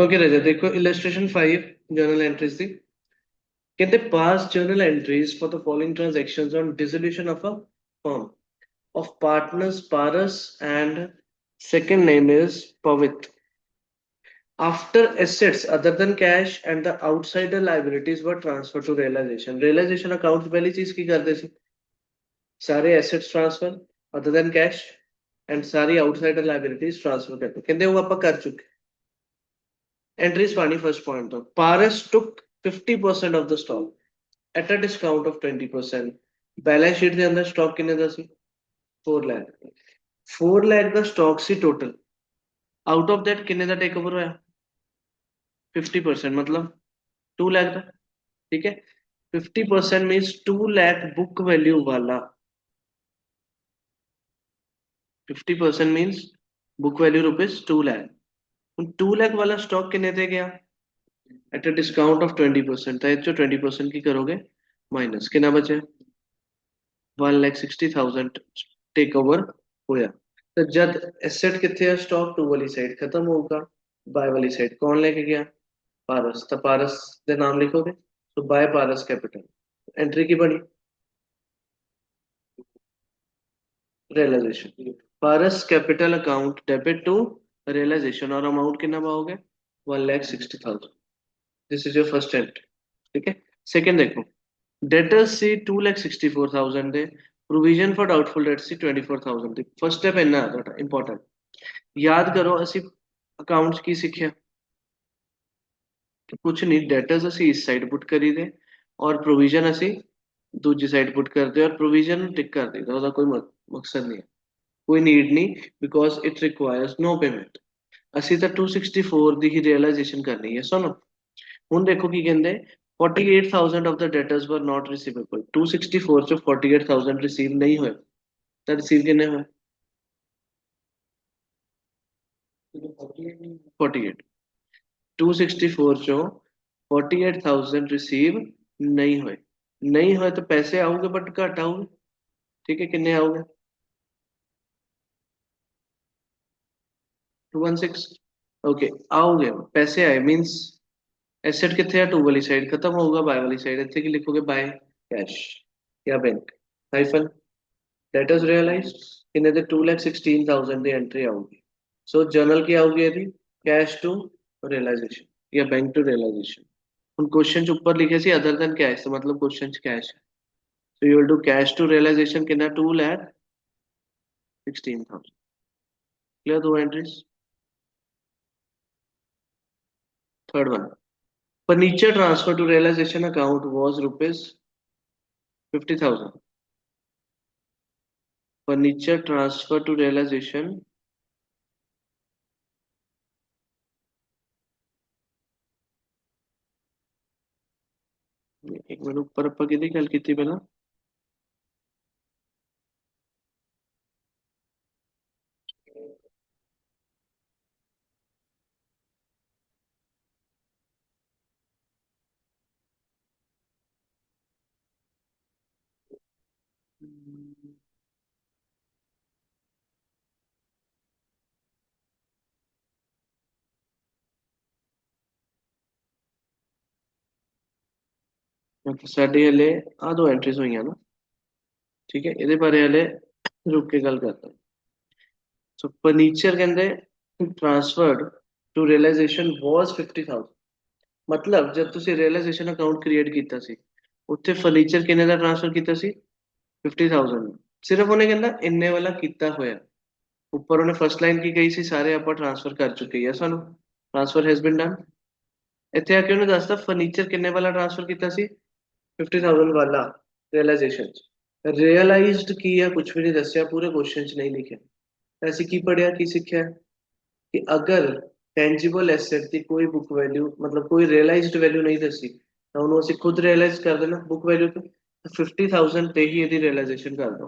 Okay राजा, देखो illustration 5 journal entries थी। कहते पास journal entries for the following transactions on dissolution of a firm of partners Paras and second name is Pavit. After assets other than cash and the outsider liabilities were transferred to realization. Realization account पहली चीज की करते थे, सारे assets transfer other than cash and सारी outsider liabilities transfer करते कहते वो ਆਪਾਂ कर चुके। Entries पानी first point तो Paras took 50% of the stock at a discount of 20%. Balance sheet के अंदर स्टॉक कितने ਦਾ ਸੀ 4 लाख। 4 लाख ਦਾ स्टॉक ਸੀ टोटल। आउट ऑफ दैट किन्ने का टेक ओवर होया 50%, मतलब 2 लाख का। ठीक है, 50% मीन्स 2 लाख बुक वैल्यू वाला। 50% means book value rupees 2 lakh. 2 lakh वाला स्टॉक किन्ने दे गया एट अ डिस्काउंट ऑफ 20%। तो 20% की करोगे माइनस कितना बचे 1,60,000 टेक ओवर होया। तो जब एसेट कितने है स्टॉक 2 वाली साइड खत्म होगा, बाय वाली साइड कौन लेके गया पारस। तो पारस के नाम लिखोगे तो बाय पारस कैपिटल। एंट्री की बनी realisation. Paras capital account debit to realisation और अमाउंट कितना पाओगे 1,60,000। This is your first entry. ठीक है, सेकंड देखो डेटर्स सी 2,64,000 दे, प्रोविजन फॉर डाउटफुल डेट्स सी 24,000 दे। फर्स्ट स्टेप इन्ना है इंपॉर्टेंट। याद करो ਅਸੀਂ ਅਕਾਊਂਟਸ ਕੀ ਸਿੱਖਿਆ ਕਿ ਕੁਝ ਨਹੀਂ ਡੈਟਰਸ ਅਸੀਂ ਇਸ ਸਾਈਡ ਪੁੱਟ ਕਰੀਦੇ ਔਰ ਪ੍ਰੋਵੀਜ਼ਨ ਅਸੀਂ ਦੂਜੀ ਸਾਈਡ ਪੁੱਟ ਕਰਦੇ ਔਰ ਪ੍ਰੋਵੀਜ਼ਨ ਨੂੰ ਟਿਕ ਕਰ ਦਈਦਾ। ਉਹਦਾ ਕੋਈ ਮਕਸਦ ਨਹੀਂ ਹੈ, ਕੋਈ ਨੀਡ ਨਹੀਂ because it requires no payment. ਅਸੀਂ ਤਾਂ 264 ਦੀ ਹੀ ਰਿਅਲਾਈਜੇਸ਼ਨ ਕਰਨੀ ਹੈ। ਸੁਣੋ ਹੁਣ ਦੇਖੋ ਕੀ ਕਹਿੰਦੇ 48,000 of the debtors were not receivable। 264 ਚੋਂ 48,000 ਰਿਸੀਵ ਨਹੀਂ ਹੋਏ ਤਾਂ ਰਿਸੀਵ ਕਿੰਨੇ ਹੋਏ 48। 264 ਚੋਂ 48,000 रिसीव नहीं हुए। नहीं हुए तो पैसे आओगे बट घट आओगे। ठीक है, कितने आओगे 216। ओके, आओगे पैसे आए मींस एसेट कितने है 2 वाली साइड खत्म होगा, बाय वाली साइड इतने की लिखोगे बाय कैश या बैंक हाइफन डेटर्स रियलाइज्ड कितने थे 2,16,000 ਦੀ एंट्री आऊगी। सो जर्नल की आऊगी यदि कैश टू रियलाइजेशन या बैंक टू रियलाइजेशन। उन क्वेश्चन ऊपर लिखे सी अदर देन कैश, तो मतलब क्वेश्चन कैश है। So you will do cash to realization कितना 2,16,000। क्लियर दो entries. Third one furniture transfer to realisation account was rupees 50,000। Furniture transfer to realisation एक minute ऊपर ਆਪਾਂ कितनी गल की थी पहला ਸਾਡੇ ਹਲੇ ਆ ਦੋ ਐਂਟਰੀਜ਼ ਹੋਈਆਂ ਨਾ। ठीक है, ਇਹਦੇ ਬਾਰੇ ਹਲੇ रुक के गल करते हैं। सो फर्नीचर कहते ट्रांसफर्ड टू रियलाइजेशन वाज 50,000। मतलब जब ਤੁਸੀਂ रियलाइजेशन अकाउंट क्रिएट ਕੀਤਾ ਸੀ ਉੱਥੇ ਫਰਨੀਚਰ ਕਿੰਨੇ ਦਾ ट्रांसफर ਕੀਤਾ ਸੀ 50,000। सिर्फ ਉਹਨੇ ਕਹਿੰਦਾ ਇੰਨੇ ਵਾਲਾ ਕੀਤਾ ਹੋਇਆ। ਉੱਪਰ ਉਹਨੇ ਫਸਟ ਲਾਈਨ ਕੀ ਕਹੀ ਸੀ ਸਾਰੇ ਆਪਾਂ ਟ੍ਰਾਂਸਫਰ ਕਰ ਚੁੱਕੇ ਹਾਂ ਸਾਨੂੰ ਟ੍ਰਾਂਸਫਰ ਹੈਜ਼ ਬੀਨ ਡਨ। ਇੱਥੇ ਆ ਕੇ ਉਹਨੇ ਦੱਸਤਾ ਫਰਨੀਚਰ ਕਿੰਨੇ ਵਾਲਾ ਟ੍ਰਾਂਸਫਰ ਕੀਤਾ ਸੀ 50,000 ਵਾਲਾ ਰਿਅਲਾਈਜੇਸ਼ਨ ਚ। ਰਿਅਲਾਈਜ਼ਡ ਕੀ ਆ ਕੁਝ ਵੀ ਨਹੀਂ ਦੱਸਿਆ, ਪੂਰੇ ਕੁਐਸਚਨ ਚ ਨਹੀਂ ਲਿਖਿਆ। ਅਸੀਂ ਕੀ ਪੜਿਆ ਕੀ ਸਿੱਖਿਆ ਕਿ ਅਗਰ ਟੈਂਜੀਬਲ ਐਸੈਟ ਦੀ ਕੋਈ ਬੁੱਕ ਵੈਲਿਊ मतलब कोई रियलाइज्ड वैल्यू नहीं दसी ਤਾਂ ਉਹਨੂੰ ਅਸੀਂ ਖੁਦ ਰਿਅਲਾਈਜ਼ ਕਰ ਦੇਣਾ ਬੁੱਕ ਵੈਲਿਊ ਤੇ 50,000 ਤੇ ਹੀ ਇਹਦੀ ਰਿਅਲਾਈਜੇਸ਼ਨ ਕਰ ਦੋ।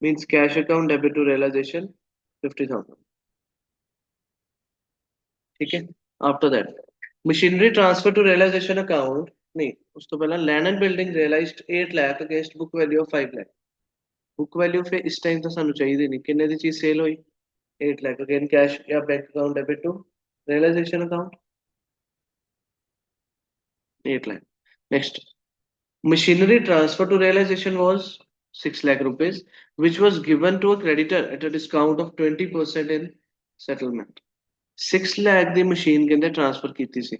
Means cash account debit to realisation 50,000। ठीक है, after that machinery transfer to realisation account नहीं, उस तो पहला land and building realised 8 lakh against book value of 5 lakh. Book value फिर इस टाइम तो सानू चाहिए नहीं किन्ने दी चीज सेल हुई 8 लाख अगेन कैश या bank account debit to realisation account. 8 lakh. Next, machinery transfer to realization was 6 lakh rupees, which was given to a creditor at a discount of 20% in settlement. 6 lakh the machine ਕਹਿੰਦੇ transfer ਕੀਤੀ ਸੀ.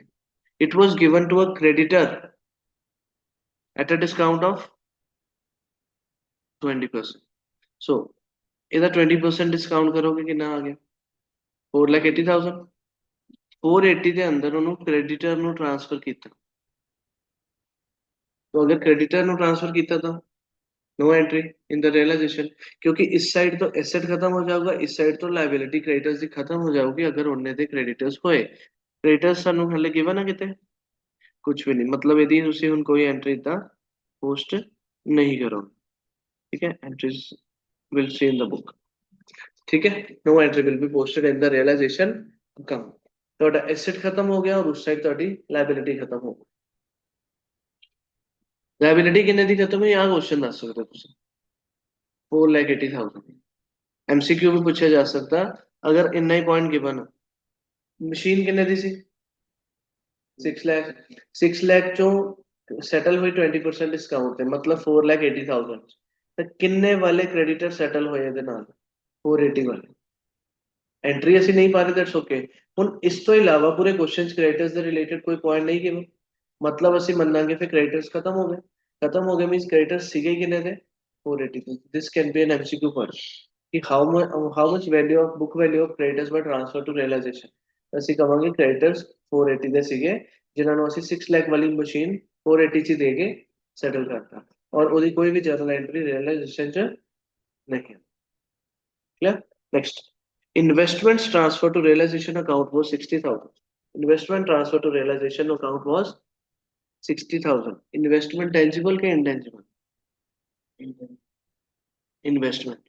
It was given to a creditor at a discount of 20%. So ਇਹਦਾ 20% discount ਕਰੋਗੇ ਕਿੰਨਾ ਆ ਗਿਆ 4,80,000. 480 ਦੇ ਅੰਦਰ ਉਹਨੂੰ ਕ੍ਰੈਡੀਟਰ ਨੂੰ ਟ੍ਰਾਂਸਫਰ ਕੀਤਾ. तो अगर क्रेडिटर ਨੂੰ ट्रांसफर ਕੀਤਾ ਤਾਂ no entry in the realisation, क्योंकि इस साइड तो एसेट खत्म हो जाएगा, इस साइड तो लायबिलिटी क्रेडिटर्स ਦੀ ਖਤਮ ਹੋ ਜਾਊਗੀ ਅਗਰ ਉਹਨੇ ਦੇ ਕ੍ਰੈਡੀਟਰਸ ਹੋਏ. ਕ੍ਰੈਡੀਟਰਸ ਸਾਨੂੰ ਹਲੇ ਗਿਵਨ ਆ ਕਿਤੇ ਕੁਝ ਵੀ ਨਹੀਂ, ਮਤਲਬ ਇਹਦੀ ਤੁਸੀਂ ਹੁਣ ਕੋਈ ਐਂਟਰੀ ਤਾਂ ਪੋਸਟ ਨਹੀਂ ਕਰੋਗੇ. ਠੀਕ ਹੈ, entries will see in the book. ਠੀਕ ਹੈ, no entry will be posted in the realisation account. ਤੁਹਾਡਾ ਐਸੈਟ ਖਤਮ ਹੋ ਗਿਆ ਔਰ ਉਸ ਸਾਈਡ ਤੁਹਾਡੀ ਲਾਇਬਿਲਿਟੀ ਖਤਮ ਹੋ ਗਈ. ਲਾਇਬਿਲਿਟੀ ਕਿੰਨੇ ਦੀ ਖਤਮ ਹੋਈ ਆ ਕੁਐਸਚਨ ਦੱਸ ਸਕਦੇ ਹੋ ਤੁਸੀਂ 4,80,000. एमसीक्यू भी पूछा जा सकता अगर इन्ना ही पॉइंट गिवन. मशीन किन्ने दी सी 6 लाख. 6 लाख चो सेटल हुई 20% डिस्काउंट ते मतलब 4,80,000. तो किन्ने वाले क्रेडिटर सेटल होए ਇਹਦੇ ਨਾਲ 480 वाले. एंट्री ਅਸੀਂ ਨਹੀਂ ਪਾ ਰਹੇ ਦੈਟਸ ਓਕੇ. ਹੁਣ ਇਸ ਤੋਂ ਇਲਾਵਾ ਪੂਰੇ ਕੁਐਸਚਨਸ ਕ੍ਰੈਡੀਟਰਸ ਦੇ ਰਿਲੇਟਡ ਕੋਈ ਪੁਆਇੰਟ ਨਹੀਂ ਗਿਵਨ, ਮਤਲਬ ਅਸੀਂ ਮੰਨਾਂਗੇ ਫਿਰ ਕ੍ਰੈਡੀਟਰਸ ਖਤਮ ਹੋ ਗਏ ਮੀਨਸ ਕ੍ਰੈਡੀਟਰਸ ਸੀਗੇ ਕਿੰਨੇ ਦੇ 480. This can be an MCQ question ਕਿ how much value of book value of creditors were transferred to realization. ਅਸੀਂ ਕਵਾਂਗੇ creditors 480 ਦੇ ਸੀਗੇ ਜਿਨ੍ਹਾਂ ਨੂੰ ਅਸੀਂ 6 ਲੱਖ ਵਾਲੀ ਮਸ਼ੀਨ 480 ਚ ਦੇ ਕੇ ਸੈਟਲ ਕਰਤਾ ਔਰ ਉਹਦੀ ਕੋਈ ਵੀ ਜਰਨਲ ਐਂਟਰੀ ਰਿਅਲਾਈਜੇਸ਼ਨ ਚ ਨਹੀਂ ਹੈ. Clear. Next, investments transfer to realization account was 60,000. Investment transfer to realization account was 60,000. Investment tangible के intangible? Investment.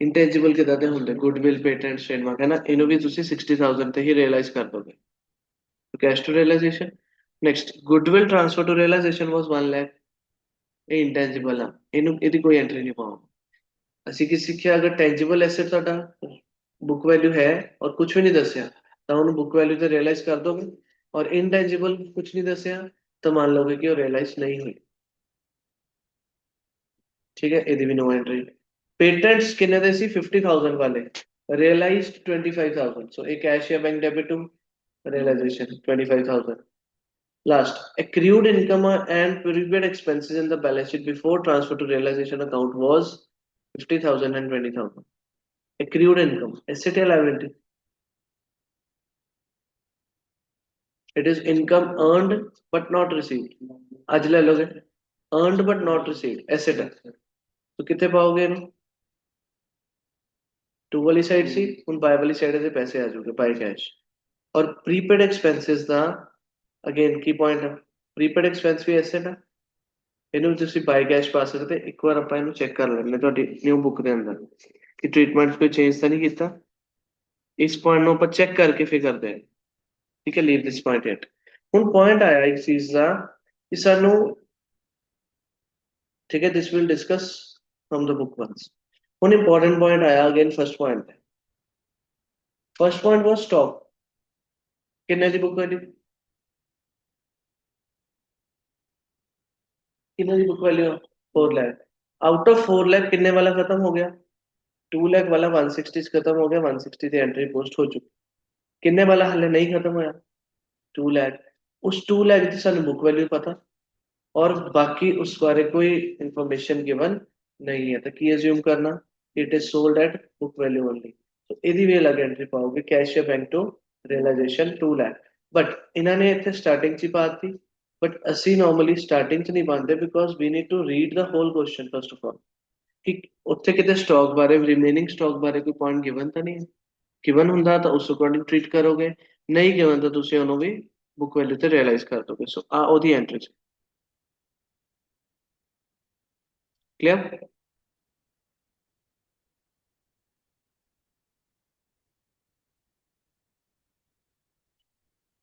Intangible के दादे होंगे goodwill, patent, trademark है ना, इन्हों भी तुसी 60,000 ते ही realize कर दोगे. तो cash to realization. Next, goodwill transfer to realization was 1 lakh. ये intangible है, इन्हों इधर कोई entry नहीं पाओ. ਅਸੀਂ ਕੀ ਸਿੱਖਿਆ ਅਗਰ ਟੈਂਜੀਬਲ ਐਸੈਟ ਤੁਹਾਡਾ ਬੁੱਕ ਵੈਲਿਊ ਹੈ ਔਰ ਕੁਝ ਵੀ ਨਹੀਂ ਦੱਸਿਆ ਤਾਂ ਉਹਨੂੰ ਬੁੱਕ ਵੈਲਿਊ ਤੇ ਰਿਅਲਾਈਜ਼ ਕਰ ਦੋਗੇ ਔਰ ਇਨਟੈਂਜੀਬਲ ਕੁਝ ਨਹੀਂ ਦੱਸਿਆ ਤਾਂ ਮੰਨ ਲਓਗੇ ਕਿ ਉਹ ਰਿਅਲਾਈਜ਼ ਨਹੀਂ ਹੋਈ. ਠੀਕ ਹੈ, ਇਹਦੀ ਵੀ ਨੋ ਐਂਟਰੀ. ਪੇਟੈਂਟਸ ਕਿੰਨੇ ਦੇ ਸੀ 50,000 ਵਾਲੇ ਰਿਅਲਾਈਜ਼ਡ 25,000. ਸੋ ਇਹ ਕੈਸ਼ ਜਾਂ bank debit to realisation 25,000. Last, accrued income and prepaid expenses in the balance sheet before transfer to realization account was 50,000 and 20,000. Accrued income, asset or liability? It is income earned but not received. आज ले लोगे earned but not received, asset है. तो कितने पाओगे इन्हें? To वाली side सी उन बाय वाली साइड से पैसे आ जाओगे बाय कैश. और प्रीपेड एक्सपेंसेस ਦਾ अगेन की पॉइंट है प्रीपेड एक्सपेंस भी एसेट है. ਇਹਨੂੰ ਤੁਸੀਂ ਬਾਈ ਕੈਸ਼ ਪਾ ਸਕਦੇ. ਇੱਕ ਵਾਰ ਆਪਾਂ ਇਹਨੂੰ ਚੈੱਕ ਕਰ ਲੈਂਦੇ ਤੁਹਾਡੀ ਨਿਊ ਬੁੱਕ ਦੇ ਅੰਦਰ ਕਿ ਟ੍ਰੀਟਮੈਂਟ ਕੋਈ ਚੇਂਜ ਤਾਂ ਨਹੀਂ ਕੀਤਾ. ਇਸ ਪੁਆਇੰਟ ਨੂੰ ਆਪਾਂ ਚੈੱਕ ਕਰਕੇ ਫਿਰ ਕਰਦੇ ਹਾਂ. ਠੀਕ ਹੈ, ਲੀਵ ਦਿਸ ਪੁਆਇੰਟ ਇਟ. ਹੁਣ ਪੁਆਇੰਟ ਆਇਆ ਇੱਕ ਚੀਜ਼ ਦਾ ਕਿ ਸਾਨੂੰ ਠੀਕ ਹੈ this will discuss from the book once. ਹੁਣ ਇੰਪੋਰਟੈਂਟ ਪੁਆਇੰਟ ਆਇਆ again first point. First point was stock. ਕਿੰਨੇ ਦੀ ਬੁੱਕ ਵੈਲਿਊ कितने की book value 4 lakh. Out of 4 lakh कितने वाला खत्म हो गया 2 लाख वाला 160 खत्म हो गया. 160 से एंट्री पोस्ट हो चुकी. कितने वाला हले नहीं खत्म होया 2 लाख. उस 2 लाख की सानू बुक वैल्यू पता और बाकी उस बारे कोई इंफॉर्मेशन गिवन नहीं है तो की अज्यूम करना it is sold at book value only. तो ਇਹਦੀ ਵੀ ਅਲੱਗ ਐਂਟਰੀ ਪਾਓਗੇ ਕੈਸ਼ ਜਾਂ bank to realisation 2 lakh. But इन्होंने ਇੱਥੇ ਸਟਾਰਟਿੰਗ ਚ ਪਾਤੀ बट ਅਸੀਂ नॉर्मली स्टार्टिंग ਚ ਨਹੀਂ ਪਾਉਂਦੇ because we need to read the whole question first of all कि ਉੱਥੇ ਕਿਤੇ ਸਟਾਕ ਬਾਰੇ ਰਿਮੇਨਿੰਗ ਸਟਾਕ ਬਾਰੇ ਕੋਈ ਪੁਆਇੰਟ ਗਿਵਨ ਤਾਂ ਨਹੀਂ ਹੈ. ਗਿਵਨ ਹੁੰਦਾ ਤਾਂ ਉਸ ਅਕੋਰਡਿੰਗ ਟ੍ਰੀਟ ਕਰੋਗੇ, ਨਹੀਂ ਗਿਵਨ ਤਾਂ ਤੁਸੀਂ ਉਹਨੂੰ ਵੀ ਬੁੱਕ ਵੈਲਿਊ ਤੇ ਰਿਅਲਾਈਜ਼ ਕਰ ਦੋਗੇ. ਸੋ ਆ ਉਹਦੀ ਐਂਟਰੀ ਚ ਕਲੀਅਰ.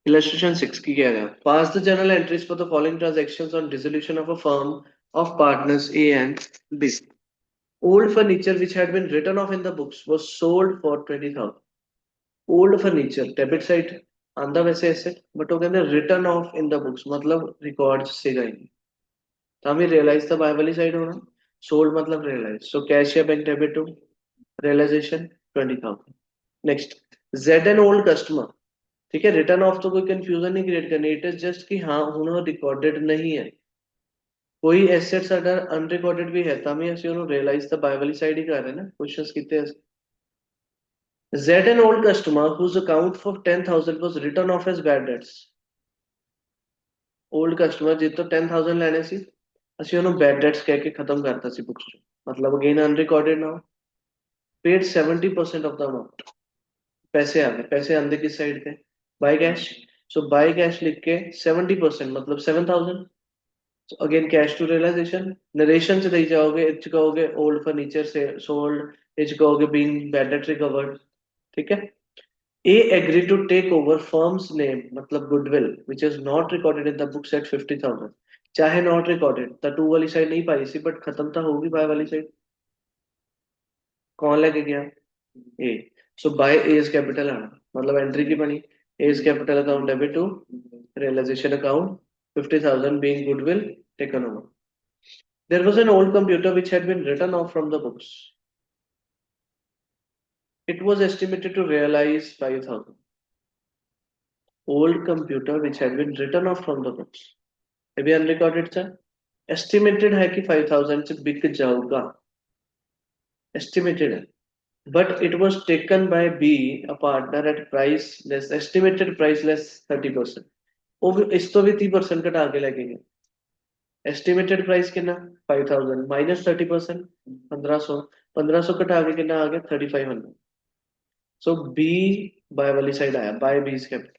Illustration 6 की कह रहा है pass the journal entries for the following transactions on dissolution of a firm of partners A and B. Old furniture which had been written off in the books was sold for 20,000. Old furniture debit side आंदा वैसे asset but वो कहते हैं return of in the books मतलब record से गए तो हमें रियलाइज तो बाय वाली साइड होना सोल्ड मतलब रियलाइज सो कैश या bank debit to realisation 20,000 next Z N old customer ठीक है रिटर्न ऑफ तो कोई कंफ्यूजन नहीं क्रिएट करनी इट इज जस्ट कि हाँ उन्होंने रिकॉर्डेड नहीं है कोई एसेट्स अगर अनरिकॉर्डेड भी है तो हमें ਅਸੀਂ ਉਹਨੂੰ रियलाइज तो बाय वाली साइड ही कर रहे हैं ना क्वेश्चंस कितने Z an old customer whose account for 10,000 was written off as bad debts. Old customer जितो 10,000 ਲੈਣੇ ਸੀ ਅਸੀਂ ਉਹਨੂੰ bad debts ਕਹਿ ਕੇ ਖਤਮ ਕਰਤਾ ਸੀ books ਚੋਂ मतलब again unrecorded now paid 70% of the amount पैसे आ गए पैसे आंदे किस साइड पे by cash so by cash लिख के 70% मतलब 7,000 so again cash to realization narration से नहीं जाओगे इच कहोगे ओल्ड फर्नीचर से सोल्ड इच कहोगे बीइंग बैड डेट रिकवर्ड ठीक है A agreed to take over firm's name, मतलब goodwill, which is not recorded in the books at 50,000. चाहे not recorded, तो टू वाली साइड नहीं पाई सी बट खत्म तो होगी बाय वाली साइड कौन लेके गया A so by as capital आना मतलब एंट्री की बनी A's capital account debit to realisation account 50,000 being goodwill taken over. There was an old computer which had been written off from the books. It was estimated to realize 5,000. Old computer which had been written off from the books. ये भी unrecorded था estimated है कि 5,000 से बिक जाऊगा estimated है but it was taken by be a partner at price less estimated price less 30% वो भी इस तो भी 30% घटा के लेके गए एस्टिमेटेड प्राइस कितना 5,000 माइनस 30% 1,500 1,500 घटा के कितना आ गया 3,500 सो बी बाय वाली साइड आया by B's capital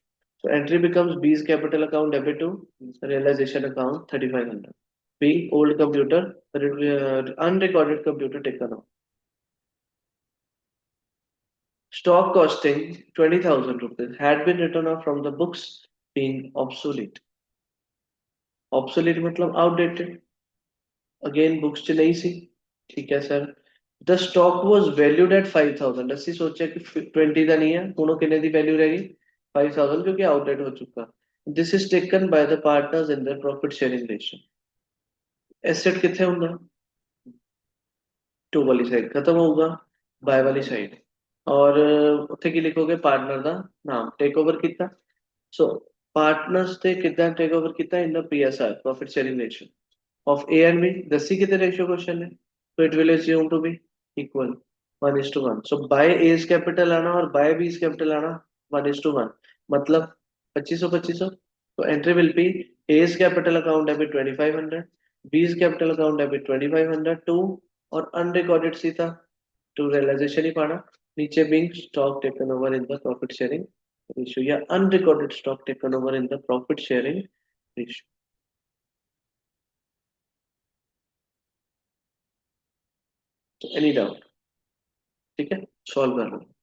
so entry becomes B's capital account debit to realization account 3,500 being old computer unrecorded computer taken off stock costing 20,000 rupees had been written off from the books being obsolete obsolete मतलब outdated again books च नहीं सी ठीक है sir the stock was valued at 5,000 ਅਸੀਂ ਸੋਚਿਆ ਕਿ 20 ਦਾ ਨਹੀਂ ਹੈ ਹੁਣ ਉਹ ਕਿੰਨੇ ਦੀ ਵੈਲਿਊ ਰਹਿ ਗਈ 5,000 क्योंकि आउटडेट हो चुका this is taken by the partners in their profit sharing ratio asset कितने होगा टू वाली साइड खत्म होगा बाय वाली साइड और ਉੱਥੇ ਕੀ ਲਿਖੋਗੇ ਪਾਰਟਨਰ ਦਾ ਨਾਮ ਟੇਕ ਓਵਰ ਕੀਤਾ ਸੋ ਪਾਰਟਨਰਸ ਤੇ ਕਿੱਦਾਂ ਟੇਕ ਓਵਰ ਕੀਤਾ in the PSR profit sharing ratio of A and B दसी कितने रेशियो क्वेश्चन है तो it will assume to be equal 1:1 so by as capital आना और बाय बीज कैपिटल आना 1:1 मतलब 2500 तो entry will be as capital account debit 2,500 B's capital account debit 2,500 to और अनरिकॉर्डेड सी था टू रियलाइजेशन ही पाना नीचे being stock taken over in the profit sharing ratio या unrecorded stock taken over in the profit sharing ratio any doubt ठीक है solve कर लो